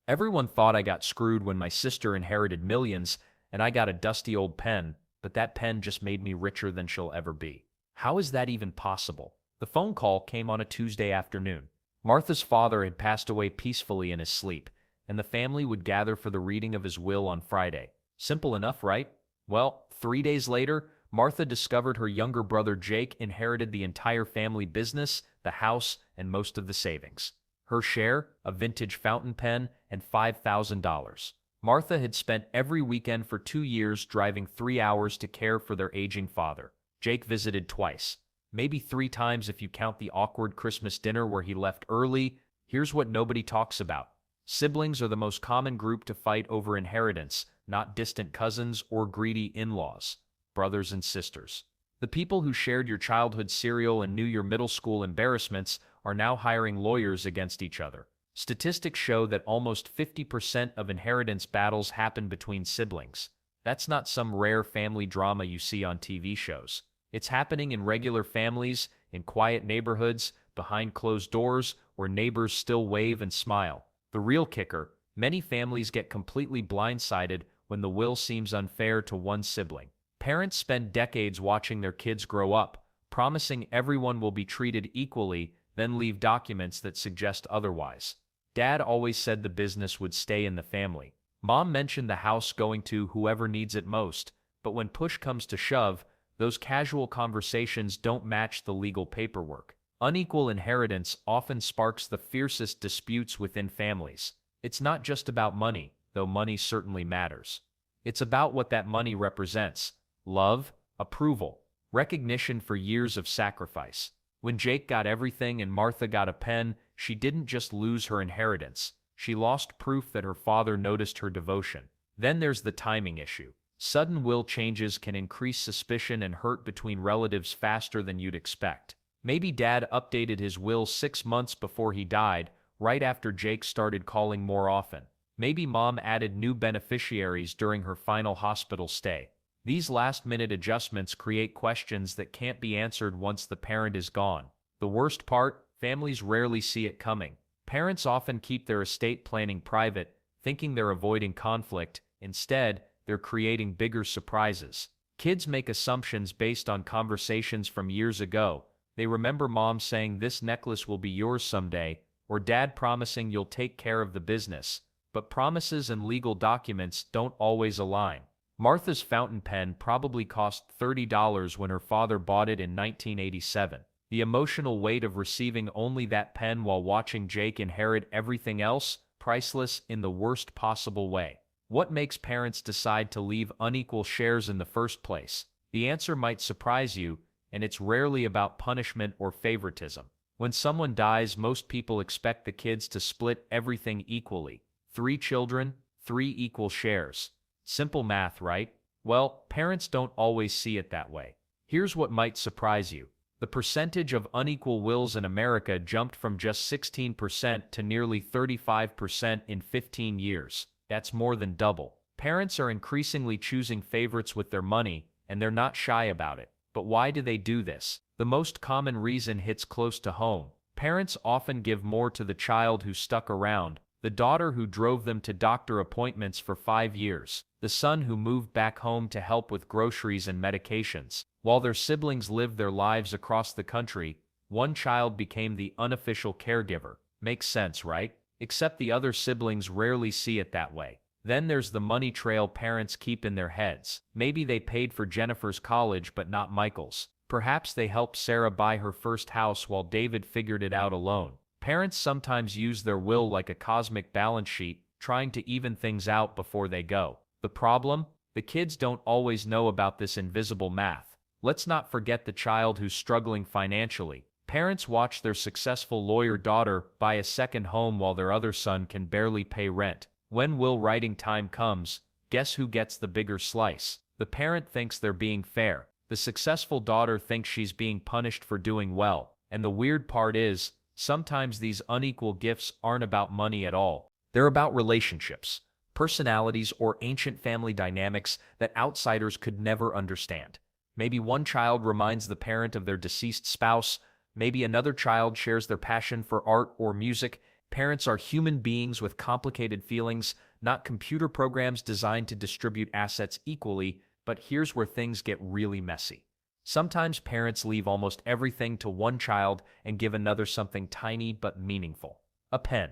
Everyone thought I got screwed when my sister inherited millions and I got a dusty old pen, but that pen just made me richer than she'll ever be. How is that even possible? The phone call came on a Tuesday afternoon. Martha's father had passed away peacefully in his sleep, and the family would gather for the reading of his will on Friday. Simple enough, right? Well, 3 days later, Martha discovered her younger brother Jake inherited the entire family business, the house, and most of the savings. Her share, a vintage fountain pen, and $5,000. Martha had spent every weekend for 2 years driving 3 hours to care for their aging father. Jake visited twice, maybe 3 times if you count the awkward Christmas dinner where he left early. Here's what nobody talks about. Siblings are the most common group to fight over inheritance, not distant cousins or greedy in-laws, brothers and sisters. The people who shared your childhood cereal and knew your middle school embarrassments are now hiring lawyers against each other. Statistics show that almost 50% of inheritance battles happen between siblings. That's not some rare family drama you see on TV shows. It's happening in regular families, in quiet neighborhoods, behind closed doors, where neighbors still wave and smile. The real kicker, many families get completely blindsided when the will seems unfair to one sibling. Parents spend decades watching their kids grow up, promising everyone will be treated equally, then leave documents that suggest otherwise. Dad always said the business would stay in the family. Mom mentioned the house going to whoever needs it most, but when push comes to shove, those casual conversations don't match the legal paperwork. Unequal inheritance often sparks the fiercest disputes within families. It's not just about money, though money certainly matters. It's about what that money represents: love, approval, recognition for years of sacrifice. When Jake got everything and Martha got a pen, she didn't just lose her inheritance. She lost proof that her father noticed her devotion. Then there's the timing issue. Sudden will changes can increase suspicion and hurt between relatives faster than you'd expect. Maybe Dad updated his will 6 months before he died, right after Jake started calling more often. Maybe Mom added new beneficiaries during her final hospital stay. These last-minute adjustments create questions that can't be answered once the parent is gone. The worst part, families rarely see it coming. Parents often keep their estate planning private, thinking they're avoiding conflict. Instead, they're creating bigger surprises. Kids make assumptions based on conversations from years ago. They remember Mom saying this necklace will be yours someday, or Dad promising you'll take care of the business. But promises and legal documents don't always align. Martha's fountain pen probably cost $30 when her father bought it in 1987. The emotional weight of receiving only that pen while watching Jake inherit everything else, priceless in the worst possible way. What makes parents decide to leave unequal shares in the first place? The answer might surprise you, and it's rarely about punishment or favoritism. When someone dies, most people expect the kids to split everything equally. 3 children, 3 equal shares. Simple math, right? Well, parents don't always see it that way. Here's what might surprise you. The percentage of unequal wills in America jumped from just 16% to nearly 35% in 15 years. That's more than double. Parents are increasingly choosing favorites with their money, and they're not shy about it. But why do they do this? The most common reason hits close to home. Parents often give more to the child who stuck around, the daughter who drove them to doctor appointments for 5 years, the son who moved back home to help with groceries and medications. While their siblings lived their lives across the country, one child became the unofficial caregiver. Makes sense, right? Except the other siblings rarely see it that way. Then there's the money trail parents keep in their heads. Maybe they paid for Jennifer's college but not Michael's. Perhaps they helped Sarah buy her first house while David figured it out alone. Parents sometimes use their will like a cosmic balance sheet, trying to even things out before they go. The problem? The kids don't always know about this invisible math. Let's not forget the child who's struggling financially. Parents watch their successful lawyer daughter buy a second home while their other son can barely pay rent. When will writing time comes, guess who gets the bigger slice? The parent thinks they're being fair. The successful daughter thinks she's being punished for doing well. And the weird part is, sometimes these unequal gifts aren't about money at all. They're about relationships, personalities, or ancient family dynamics that outsiders could never understand. Maybe one child reminds the parent of their deceased spouse. Maybe another child shares their passion for art or music. Parents are human beings with complicated feelings, not computer programs designed to distribute assets equally, but here's where things get really messy. Sometimes parents leave almost everything to one child and give another something tiny but meaningful. A pen,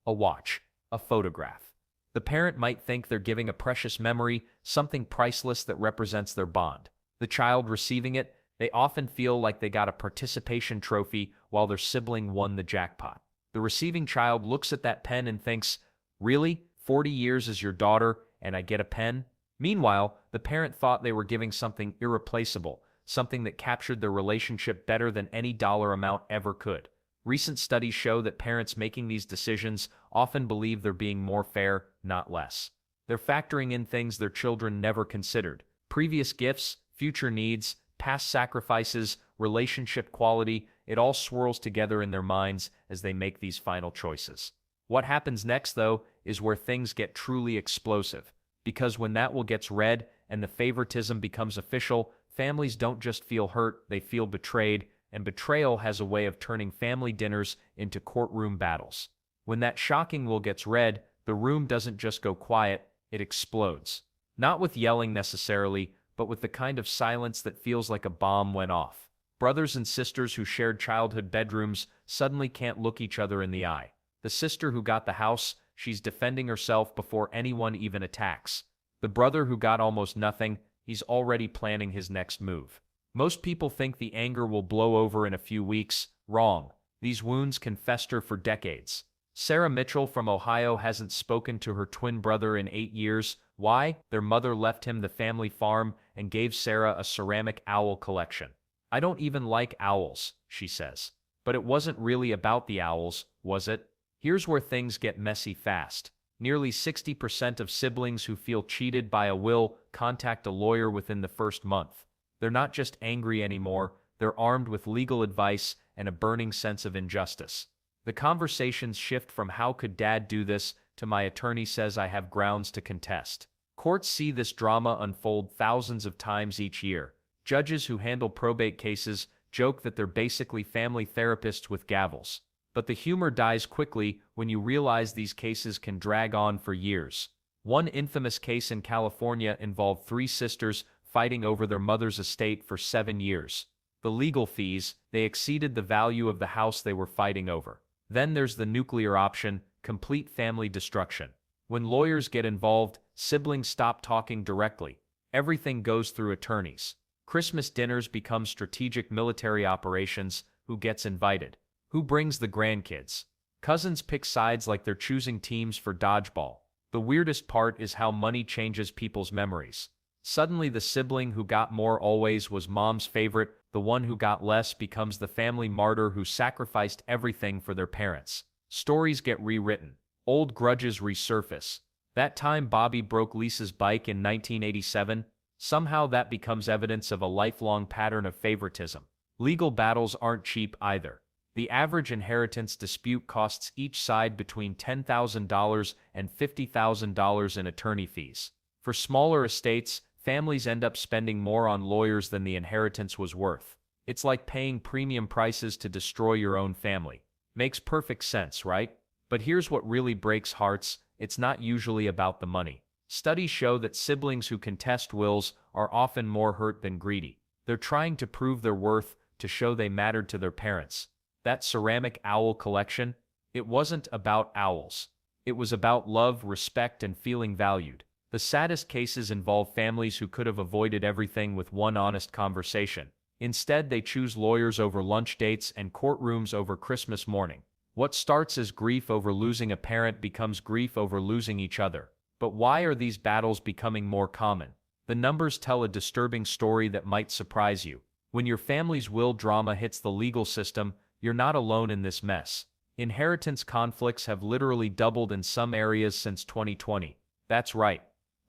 a watch, a photograph. The parent might think they're giving a precious memory, something priceless that represents their bond. The child receiving it, they often feel like they got a participation trophy while their sibling won the jackpot. The receiving child looks at that pen and thinks, "Really? 40 years as your daughter, and I get a pen?" Meanwhile, the parent thought they were giving something irreplaceable, something that captured their relationship better than any dollar amount ever could. Recent studies show that parents making these decisions often believe they're being more fair, not less. They're factoring in things their children never considered: previous gifts, future needs, past sacrifices, relationship quality. It all swirls together in their minds as they make these final choices. What happens next, though, is where things get truly explosive. Because when that will gets read and the favoritism becomes official, families don't just feel hurt, they feel betrayed, and betrayal has a way of turning family dinners into courtroom battles. When that shocking will gets read, the room doesn't just go quiet, it explodes. Not with yelling necessarily, but with the kind of silence that feels like a bomb went off. Brothers and sisters who shared childhood bedrooms suddenly can't look each other in the eye. The sister who got the house, she's defending herself before anyone even attacks. The brother who got almost nothing, he's already planning his next move. Most people think the anger will blow over in a few weeks. Wrong. These wounds can fester for decades. Sarah Mitchell from Ohio hasn't spoken to her twin brother in 8 years. Why? Their mother left him the family farm and gave Sarah a ceramic owl collection. "I don't even like owls," she says. But it wasn't really about the owls, was it? Here's where things get messy fast. Nearly 60% of siblings who feel cheated by a will contact a lawyer within the first month. They're not just angry anymore, they're armed with legal advice and a burning sense of injustice. The conversations shift from "how could dad do this" to "my attorney says I have grounds to contest." Courts see this drama unfold thousands of times each year. Judges who handle probate cases joke that they're basically family therapists with gavels. But the humor dies quickly when you realize these cases can drag on for years. One infamous case in California involved 3 sisters fighting over their mother's estate for 7 years. The legal fees, they exceeded the value of the house they were fighting over. Then there's the nuclear option, complete family destruction. When lawyers get involved, siblings stop talking directly. Everything goes through attorneys. Christmas dinners become strategic military operations. Who gets invited? Who brings the grandkids? Cousins pick sides like they're choosing teams for dodgeball. The weirdest part is how money changes people's memories. Suddenly the sibling who got more always was mom's favorite, the one who got less becomes the family martyr who sacrificed everything for their parents. Stories get rewritten. Old grudges resurface. That time Bobby broke Lisa's bike in 1987, somehow that becomes evidence of a lifelong pattern of favoritism. Legal battles aren't cheap either. The average inheritance dispute costs each side between $10,000 and $50,000 in attorney fees. For smaller estates, families end up spending more on lawyers than the inheritance was worth. It's like paying premium prices to destroy your own family. Makes perfect sense, right? But here's what really breaks hearts: it's not usually about the money. Studies show that siblings who contest wills are often more hurt than greedy. They're trying to prove their worth, to show they mattered to their parents. That ceramic owl collection, it wasn't about owls. It was about love, respect, and feeling valued. The saddest cases involve families who could have avoided everything with one honest conversation. Instead, they choose lawyers over lunch dates and courtrooms over Christmas morning. What starts as grief over losing a parent becomes grief over losing each other. But why are these battles becoming more common? The numbers tell a disturbing story that might surprise you. When your family's will drama hits the legal system, you're not alone in this mess. Inheritance conflicts have literally doubled in some areas since 2020. That's right,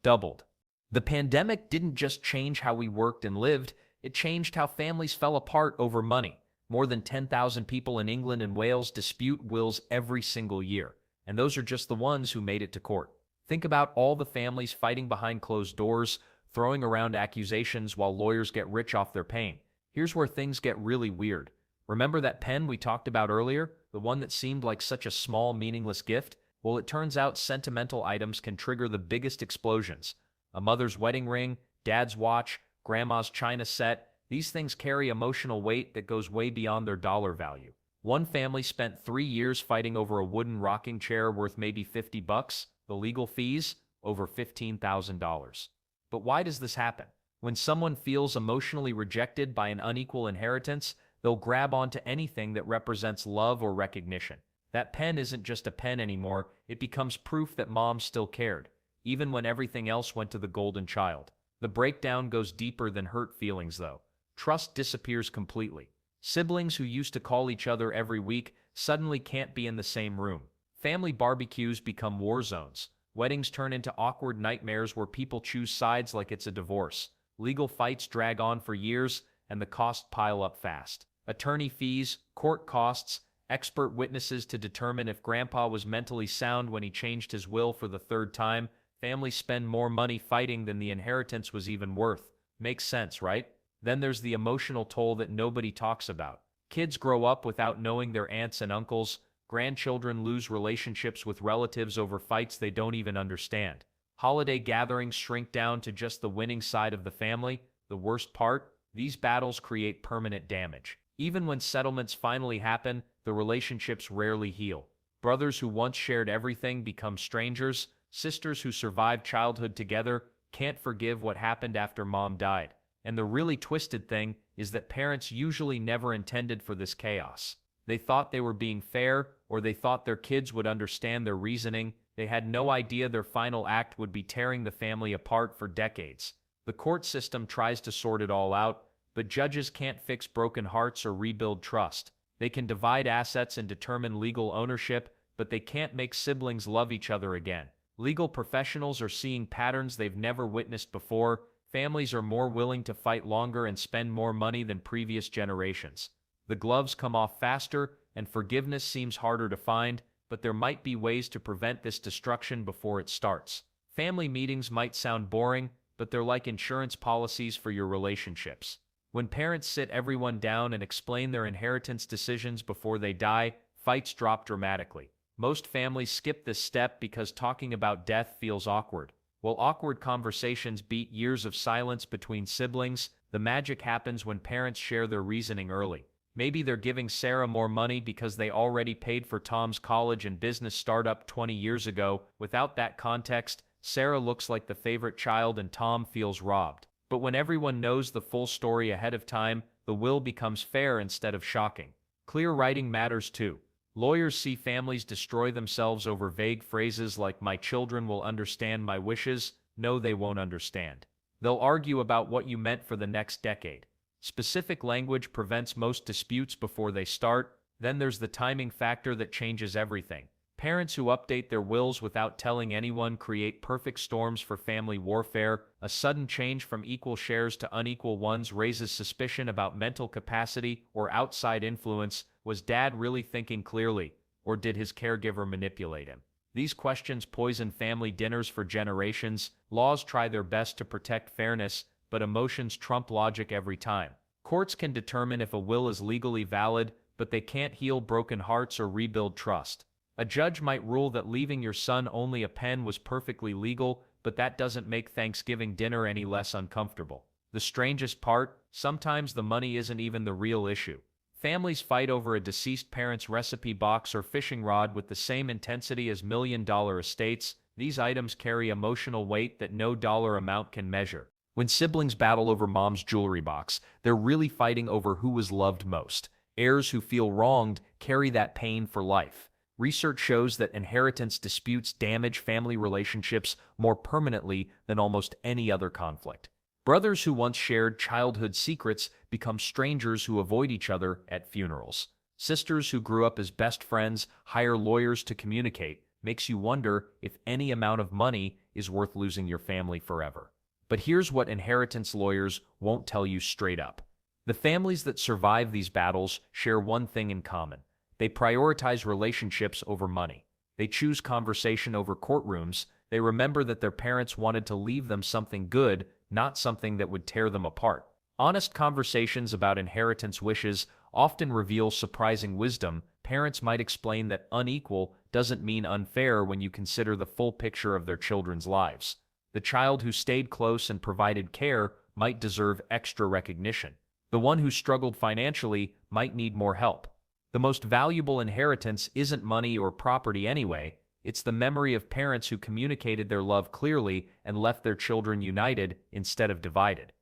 doubled. The pandemic didn't just change how we worked and lived, it changed how families fell apart over money. More than 10,000 people in England and Wales dispute wills every single year, and those are just the ones who made it to court. Think about all the families fighting behind closed doors, throwing around accusations while lawyers get rich off their pain. Here's where things get really weird. Remember that pen we talked about earlier? the one that seemed like such a small, meaningless gift? Well, it turns out sentimental items can trigger the biggest explosions. A mother's wedding ring, dad's watch, grandma's china set, these things carry emotional weight that goes way beyond their dollar value. One family spent 3 years fighting over a wooden rocking chair worth maybe $50, the legal fees, over $15,000. But why does this happen? When someone feels emotionally rejected by an unequal inheritance, they'll grab onto anything that represents love or recognition. That pen isn't just a pen anymore, it becomes proof that mom still cared, even when everything else went to the golden child. The breakdown goes deeper than hurt feelings, though. Trust disappears completely. Siblings who used to call each other every week suddenly can't be in the same room. Family barbecues become war zones. Weddings turn into awkward nightmares where people choose sides like it's a divorce. Legal fights drag on for years, and the costs pile up fast. Attorney fees, court costs, expert witnesses to determine if grandpa was mentally sound when he changed his will for the third time. Families spend more money fighting than the inheritance was even worth. Makes sense, right? Then there's the emotional toll that nobody talks about. Kids grow up without knowing their aunts and uncles. Grandchildren lose relationships with relatives over fights they don't even understand. Holiday gatherings shrink down to just the winning side of the family. The worst part? These battles create permanent damage. Even when settlements finally happen, the relationships rarely heal. Brothers who once shared everything become strangers. Sisters who survived childhood together can't forgive what happened after mom died. And the really twisted thing is that parents usually never intended for this chaos. They thought they were being fair, or they thought their kids would understand their reasoning. They had no idea their final act would be tearing the family apart for decades. The court system tries to sort it all out, but judges can't fix broken hearts or rebuild trust. They can divide assets and determine legal ownership, but they can't make siblings love each other again. Legal professionals are seeing patterns they've never witnessed before. Families are more willing to fight longer and spend more money than previous generations. The gloves come off faster, and forgiveness seems harder to find, but there might be ways to prevent this destruction before it starts. Family meetings might sound boring, but they're like insurance policies for your relationships. When parents sit everyone down and explain their inheritance decisions before they die, fights drop dramatically. Most families skip this step because talking about death feels awkward. While awkward conversations beat years of silence between siblings, the magic happens when parents share their reasoning early. Maybe they're giving Sarah more money because they already paid for Tom's college and business startup 20 years ago. Without that context, Sarah looks like the favorite child and Tom feels robbed. But when everyone knows the full story ahead of time, the will becomes fair instead of shocking. Clear writing matters too. Lawyers see families destroy themselves over vague phrases like "my children will understand my wishes." No, they won't understand. They'll argue about what you meant for the next decade. Specific language prevents most disputes before they start. Then there's the timing factor that changes everything. Parents who update their wills without telling anyone create perfect storms for family warfare. A sudden change from equal shares to unequal ones raises suspicion about mental capacity or outside influence. Was dad really thinking clearly, or did his caregiver manipulate him? These questions poison family dinners for generations. Laws try their best to protect fairness, but emotions trump logic every time. Courts can determine if a will is legally valid, but they can't heal broken hearts or rebuild trust. A judge might rule that leaving your son only a pen was perfectly legal, but that doesn't make Thanksgiving dinner any less uncomfortable. The strangest part, sometimes the money isn't even the real issue. Families fight over a deceased parent's recipe box or fishing rod with the same intensity as million-dollar estates. These items carry emotional weight that no dollar amount can measure. When siblings battle over mom's jewelry box, they're really fighting over who was loved most. Heirs who feel wronged carry that pain for life. Research shows that inheritance disputes damage family relationships more permanently than almost any other conflict. Brothers who once shared childhood secrets become strangers who avoid each other at funerals. Sisters who grew up as best friends hire lawyers to communicate. Makes you wonder if any amount of money is worth losing your family forever. But here's what inheritance lawyers won't tell you straight up. The families that survive these battles share one thing in common. They prioritize relationships over money. They choose conversation over courtrooms. They remember that their parents wanted to leave them something good, not something that would tear them apart. Honest conversations about inheritance wishes often reveal surprising wisdom. parents might explain that unequal doesn't mean unfair when you consider the full picture of their children's lives. The child who stayed close and provided care might deserve extra recognition. The one who struggled financially might need more help. The most valuable inheritance isn't money or property anyway, it's the memory of parents who communicated their love clearly and left their children united instead of divided.